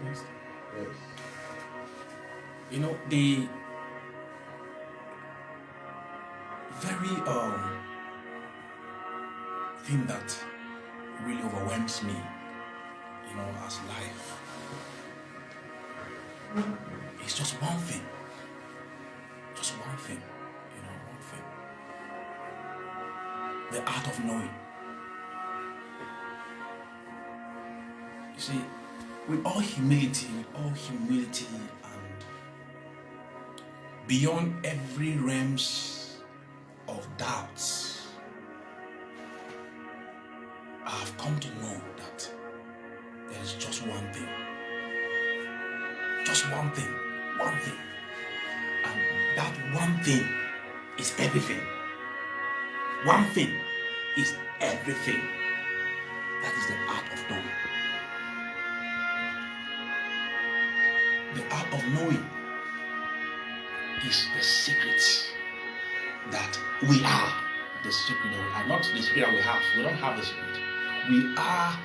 Yes. Yes. You know, the very thing that really overwhelms me, you know, as life, is just one thing. Just one thing. You know, one thing. The art of knowing. You see, with all humility, and beyond every realms of doubts, I have come to know that there is just one thing. Just one thing. One thing. And that one thing is everything. One thing is everything. That is the art of knowing. The art of knowing is the secret that we are. The secret that we are. Not the secret that we have. We don't have the secret. We are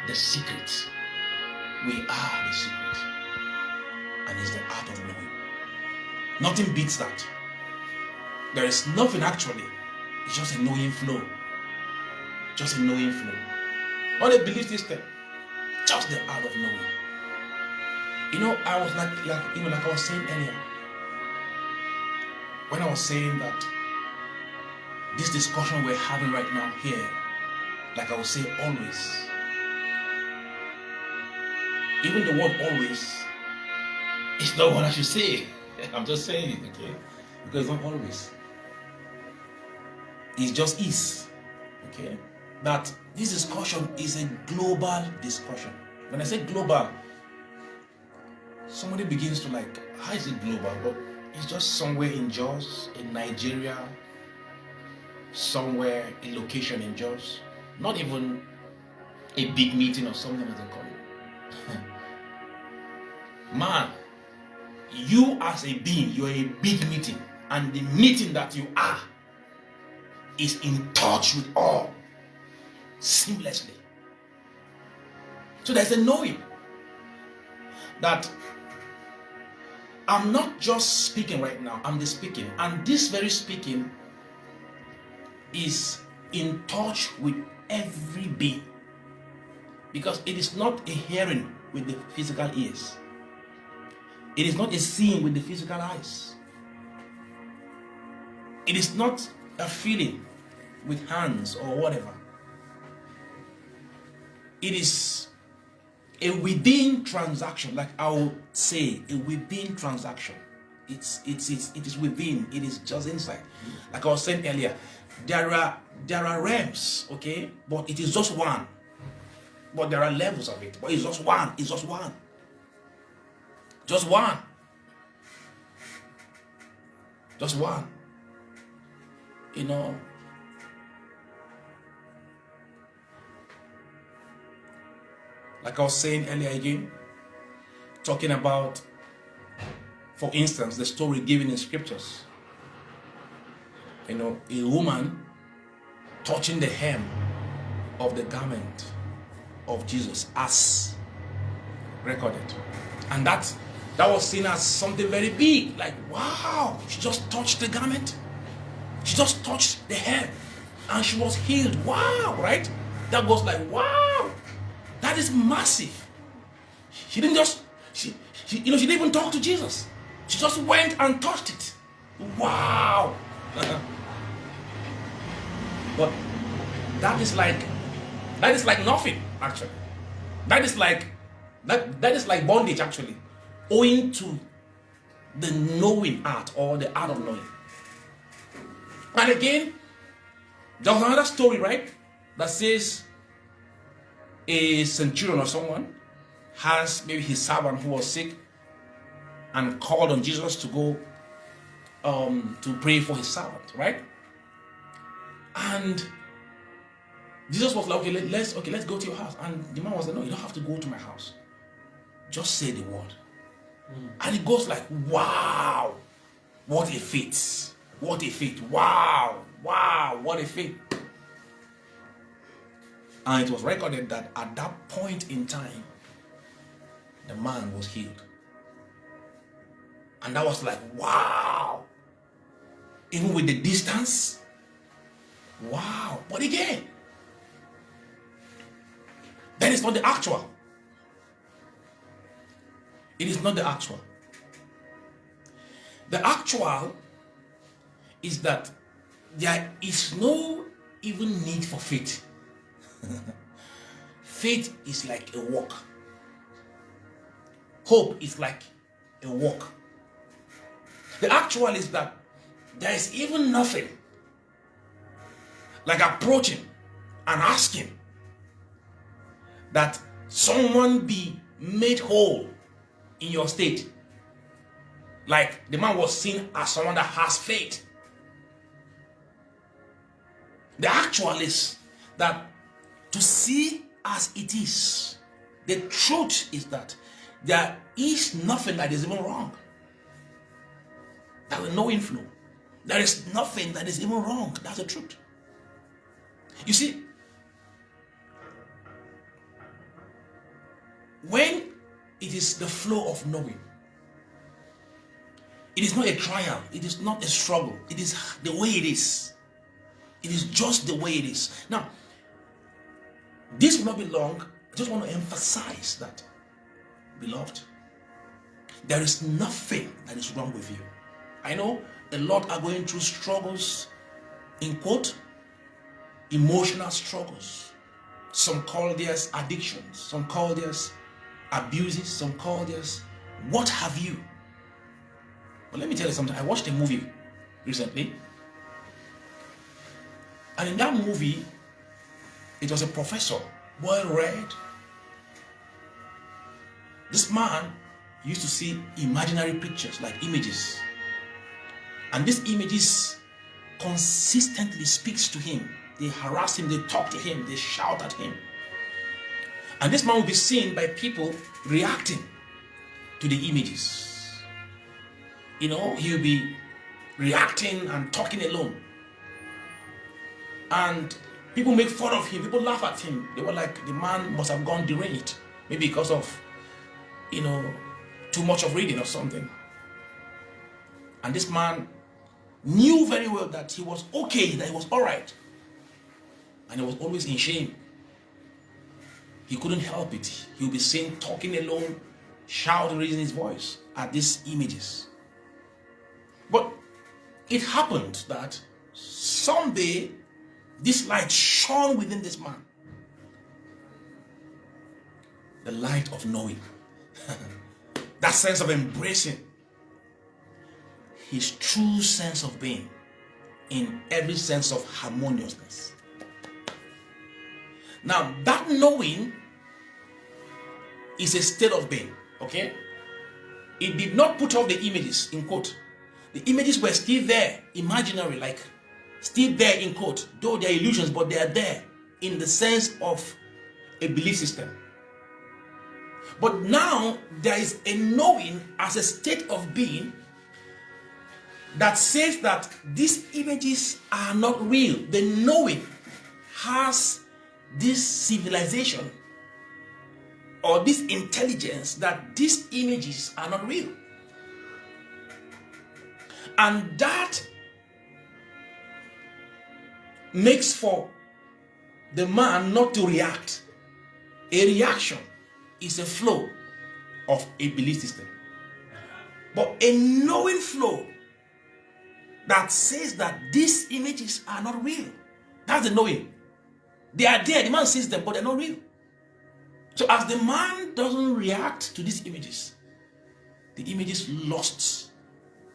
the secret. We are the secret. And it's the art of knowing. Nothing beats that. There is nothing actually. It's just a knowing flow. Just a knowing flow. Not a belief system. Just the art of knowing. You know, I was like I was saying earlier. When I was saying that this discussion we're having right now here, like I would say always. Even the word always is not what I should say. I'm just saying it, okay? Because it's not always. It just is. Okay? That this discussion is a global discussion. When I say global, somebody begins to like, how is it global? But it's just somewhere in Jos, in Nigeria, somewhere, a location in Jos. Not even a big meeting or something as they call it. Man, you as a being, you're a big meeting. And the meeting that you are is in touch with all seamlessly. So there's a knowing that I'm not just speaking right now, I'm the speaking. And this very speaking is in touch with every being. Because it is not a hearing with the physical ears. It is not a seeing with the physical eyes. It is not a feeling with hands or whatever. It is a within transaction, like I would say, a within transaction. It is within. It is just inside. Like I was saying earlier, there are realms, okay, but it is just one. But there are levels of it. But it's just one. It's just one. Just one. Just one. You know. Like I was saying earlier again, talking about, for instance, the story given in scriptures. You know, a woman touching the hem of the garment of Jesus as recorded. And that was seen as something very big. Like, wow, she just touched the garment. She just touched the hem. And she was healed. Wow, right? That goes like, wow. That is massive. She didn't just, she didn't even talk to Jesus. She just went and touched it. Wow. But that is like nothing, actually. That is like bondage, actually, owing to the knowing art, or the art of knowing. And again, there's another story, right, that says a centurion or someone has maybe his servant who was sick and called on Jesus to go to pray for his servant, right? And Jesus was like, let's go to your house. And the man was like, no, you don't have to go to my house. Just say the word. And it goes like, wow, what a feat. What a feat. Wow, what a feat. And it was recorded that at that point in time, the man was healed. And that was like, wow. Even with the distance, wow. But again, that is not the actual. It is not the actual. The actual is that there is no even need for faith. Faith is like a walk. Hope is like a walk. The actual is that there is even nothing like approaching and asking that someone be made whole in your state. Like the man was seen as someone that has faith. The actual is that to see as it is, the truth is that there is nothing that is even wrong. There is no inflow. There is nothing that is even wrong. That's the truth. You see, when it is the flow of knowing, it is not a trial. It is not a struggle. It is the way it is. It is just the way it is. Now, this will not be long. I just want to emphasize that, beloved, there is nothing that is wrong with you. I know a lot are going through struggles, in quote, emotional struggles. Some call theirs addictions, some call theirs abuses, some call theirs what have you. But let me tell you something. I watched a movie recently, and in that movie, it was a professor, well read. This man used to see imaginary pictures, like images. And these images consistently speaks to him. They harass him, they talk to him, they shout at him. And this man will be seen by people reacting to the images. You know, he'll be reacting and talking alone. And people make fun of him, people laugh at him. They were like, the man must have gone deranged. Maybe because of, too much of reading or something. And this man knew very well that he was okay, that he was all right. And he was always in shame. He couldn't help it. He would be seen talking alone, shouting, raising his voice at these images. But it happened that someday this light shone within this man. The light of knowing. That sense of embracing his true sense of being in every sense of harmoniousness. Now, that knowing is a state of being, okay? It did not put off the images, in quote. The images were still there, imaginary, like still there, in quote. Though they are illusions, but they are there in the sense of a belief system. But now there is a knowing as a state of being that says that these images are not real. The knowing has this civilization or this intelligence that these images are not real. And that makes for the man not to react. A reaction is a flow of a belief system. But a knowing flow that says that these images are not real. That's the knowing. They are there, the man sees them, but they're not real. So as the man doesn't react to these images, the images lost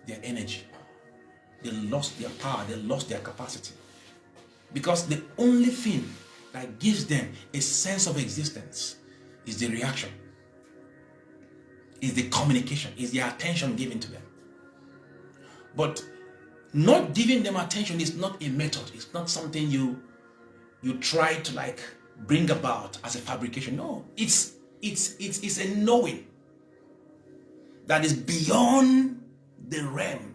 their energy. They lost their power, they lost their capacity. Because the only thing that gives them a sense of existence is the reaction, is the communication, is the attention given to them. But not giving them attention is not a method. It's not something you try to bring about as a fabrication. No, it's a knowing that is beyond the realm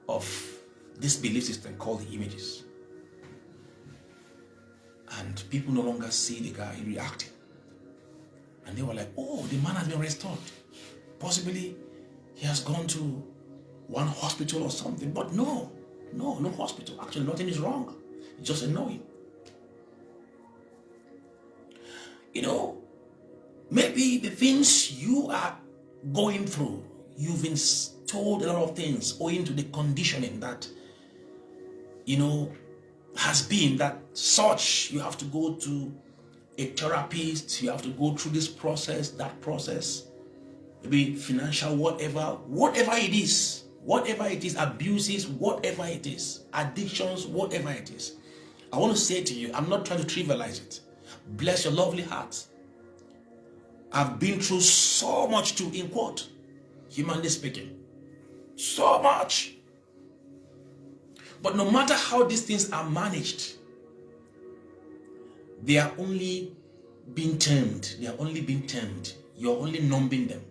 of this belief system called the images. And people no longer see the guy reacting. And they were like, oh, the man has been restored. Possibly he has gone to one hospital or something. But no hospital. Actually, nothing is wrong. It's just a knowing. You know, maybe the things you are going through, you've been told a lot of things owing to the conditioning that, you know, has been that such you have to go to a therapist, you have to go through this process, that process, maybe financial, whatever it is, abuses, whatever it is, addictions, whatever it is. I want to say to you, I'm not trying to trivialize it. Bless your lovely heart. I've been through so much too, in quote, humanly speaking. So much. But no matter how these things are managed, they are only being tamed. You're only numbing them.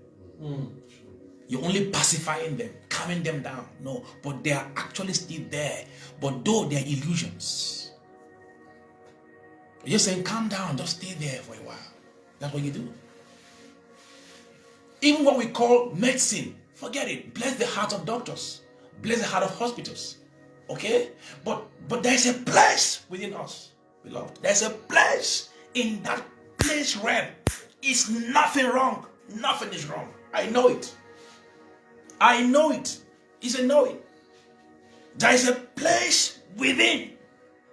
You're only pacifying them, calming them down. No, but they are actually still there. But though they are illusions, you're just saying, calm down, just stay there for a while. That's what you do. Even what we call medicine, forget it. Bless the heart of doctors. Bless the heart of hospitals. Okay? But there's a place within us, beloved. There's a place. In that place realm is nothing wrong. Nothing is wrong. I know it. It's a knowing. There is a place within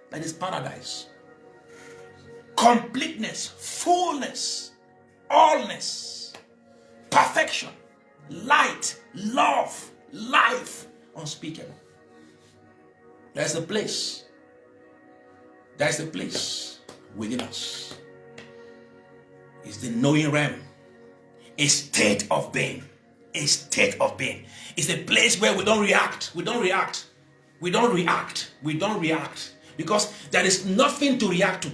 that is paradise. Completeness, fullness, allness, perfection, light, love, life, unspeakable. There's a place. There's a place within us. It's the knowing realm. A state of being. A state of being. It's a place where we don't react. Because there is nothing to react to.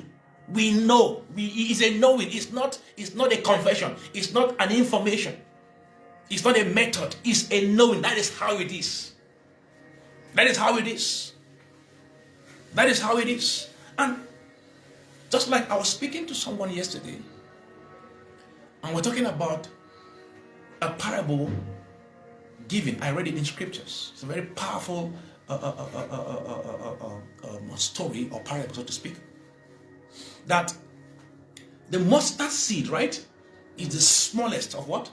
We know. It's a knowing. It's not a confession. It's not an information. It's not a method. It's a knowing. That is how it is. That is how it is. That is how it is. And just like I was speaking to someone yesterday, and we're talking about a parable given. I read it in scriptures. It's a very powerful story or parable, so to speak. That the mustard seed, right, is the smallest of what?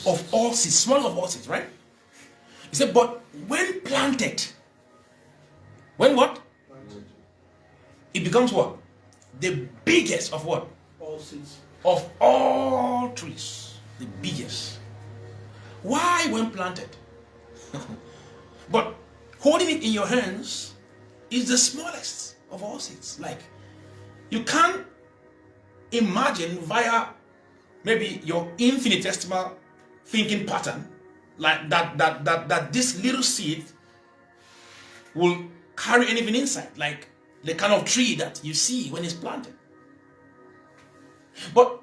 Of all seeds. Small of all seeds, right? He said, but when planted, when what? It becomes what? The biggest of what? All seeds. Of all trees. The biggest. Why when planted? But holding it in your hands is the smallest of all seeds. Like, you can't imagine via maybe your infinitesimal thinking pattern like that this little seed will carry anything inside, like the kind of tree that you see when it's planted. But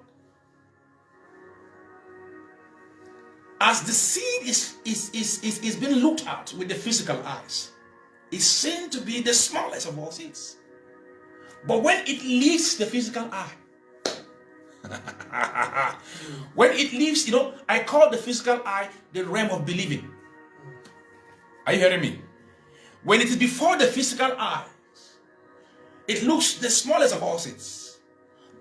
as the seed is being looked at with the physical eyes, it's seen to be the smallest of all seeds. But when it leaves the physical eye, when it leaves, I call the physical eye the realm of believing. Are you hearing me? When it is before the physical eye, it looks the smallest of all seeds.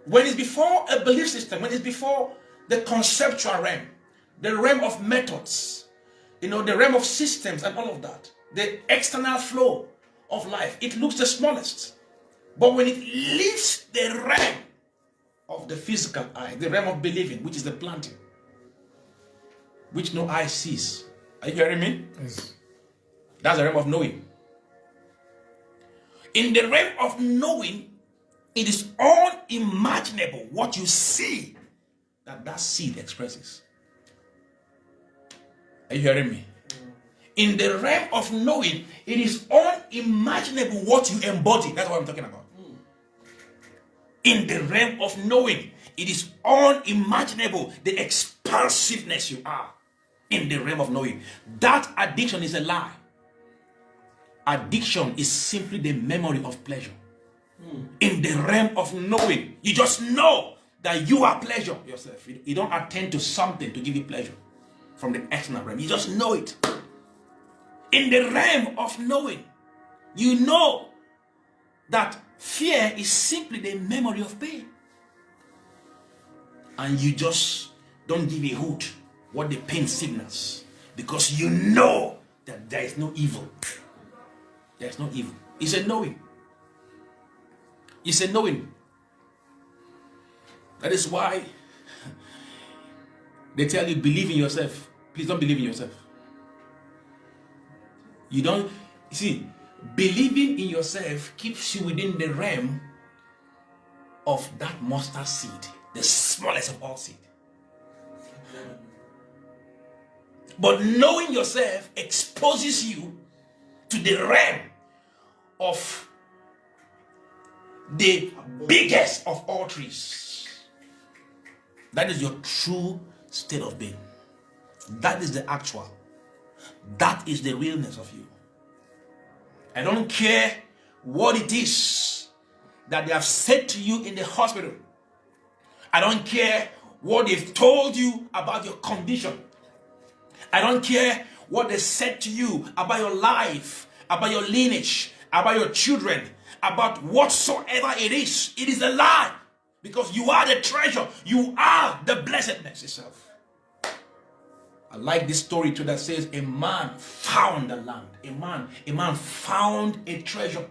When it's before a belief system, when it's before the conceptual realm, the realm of methods, the realm of systems and all of that, the external flow of life, it looks the smallest. But when it leaves the realm of the physical eye, the realm of believing, which is the planting, which no eye sees. Are you hearing me? Yes. That's the realm of knowing. In the realm of knowing, it is unimaginable what you see that seed expresses. Are you hearing me? In the realm of knowing, it is unimaginable what you embody. That's what I'm talking about. In the realm of knowing, it is unimaginable the expansiveness you are. In the realm of knowing, that addiction is a lie. Addiction is simply the memory of pleasure. In the realm of knowing, you just know that you are pleasure yourself. You don't attend to something to give you pleasure from the external realm. You just know it. In the realm of knowing, you know that fear is simply the memory of pain. And you just don't give a hoot what the pain signals, because you know that there is no evil. There's no evil. It's a knowing. It's a knowing. That is why they tell you, believe in yourself. Please don't believe in yourself. You see, believing in yourself keeps you within the realm of that mustard seed, the smallest of all seed. But knowing yourself exposes you to the realm of the biggest of all trees. That is your true state of being. That is the actual. That is the realness of you. I don't care what it is that they have said to you in the hospital. I don't care what they've told you about your condition. I don't care what they said to you about your life, about your lineage, about your children, about whatsoever it is. It is a lie, because you are the treasure. You are the blessedness itself. I like this story too that says a man found a land. A man found a treasure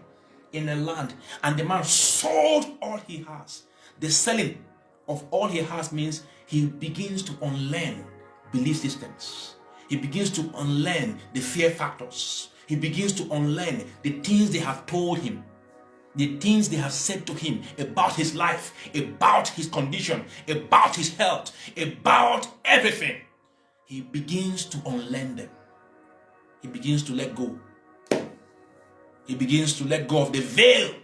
in a land, and the man sold all he has. The selling of all he has means he begins to unlearn belief systems. He begins to unlearn the fear factors. He begins to unlearn the things they have told him, the things they have said to him about his life, about his condition, about his health, about everything. He begins to unlearn them. He begins to let go. He begins to let go of the veil.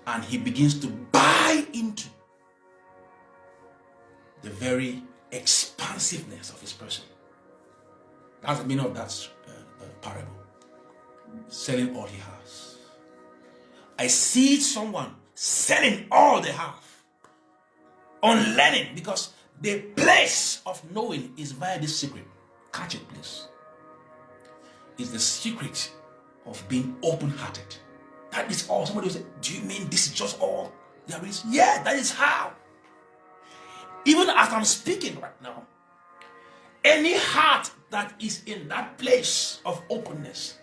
And he begins to buy into the very expansiveness of his person. That's the meaning of that parable. Selling all he has. I see someone selling all they have. Unlearning, because the place of knowing is via this secret. Catch it, please. It's the secret of being open-hearted. That is all. Somebody will say, do you mean this is just all there is? Yeah, that is how. Even as I'm speaking right now, any heart that is in that place of openness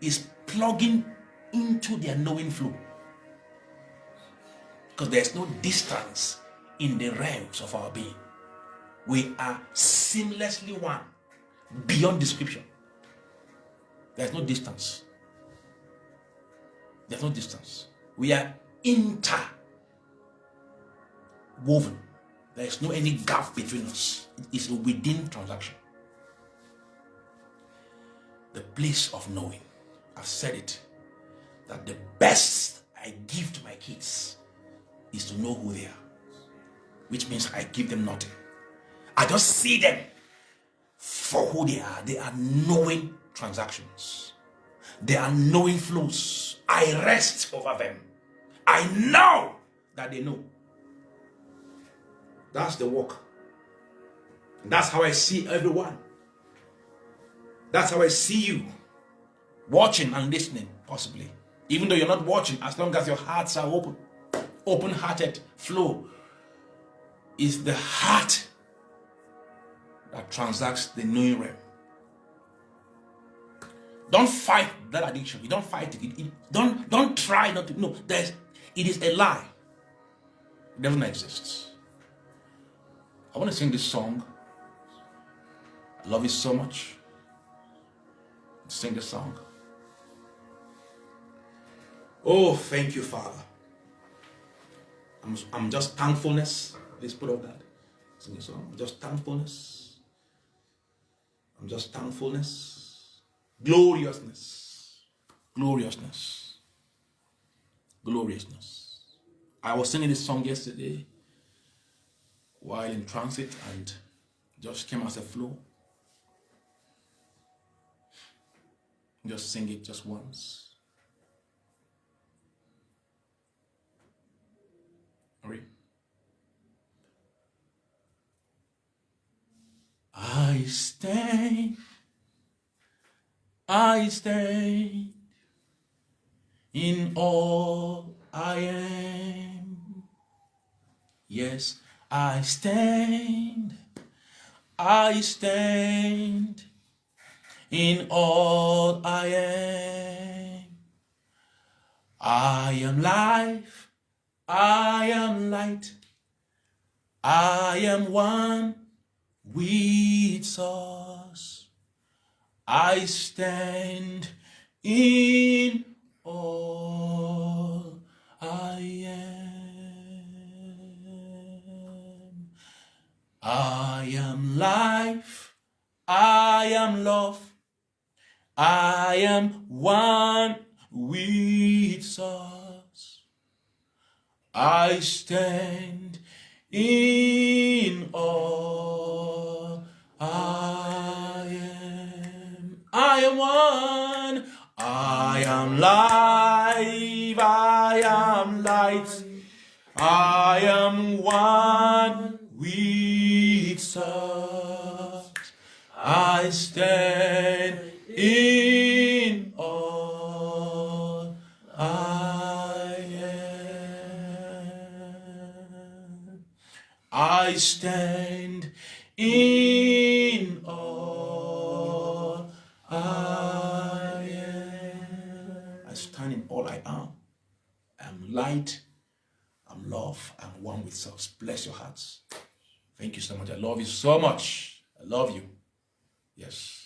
is plugging into their knowing flow. Because there's no distance in the realms of our being. We are seamlessly one, beyond description. There's no distance. There's no distance. We are interwoven. There is no any gap between us. It is a within transaction. The place of knowing. I've said it, that the best I give to my kids is to know who they are. Which means I give them nothing. I just see them for who they are. They are knowing transactions. They are knowing flows. I rest over them. I know that they know. That's the work. That's how I see everyone. That's how I see you. Watching and listening, possibly. Even though you're not watching, as long as your hearts are open. Open-hearted flow is the heart that transacts the knowing realm. Don't fight that addiction. You don't fight it. Don't try not to. No, it is a lie. It doesn't exist. I want to sing this song. I love it so much. Sing the song. Oh, thank you, Father. I'm just thankfulness. Please put up that. Sing the song. Just thankfulness. I'm just thankfulness. Gloriousness. Gloriousness. Gloriousness. I was singing this song yesterday while in transit and just came as a flow. Just sing it just once. Hurry. I stand in all I am. Yes, I stand in all I am. I am life, I am light, I am one with source. I stand in all I am. I am life, I am love, I am one with source. I stand in all I am. I am one. I am life. I am light. I am one with source. I stand in all I am. I stand in all I am. I stand in all I am. I'm light, I'm love, I'm one with source. Bless your hearts. Thank you so much. I love you so much. I love you. Yes.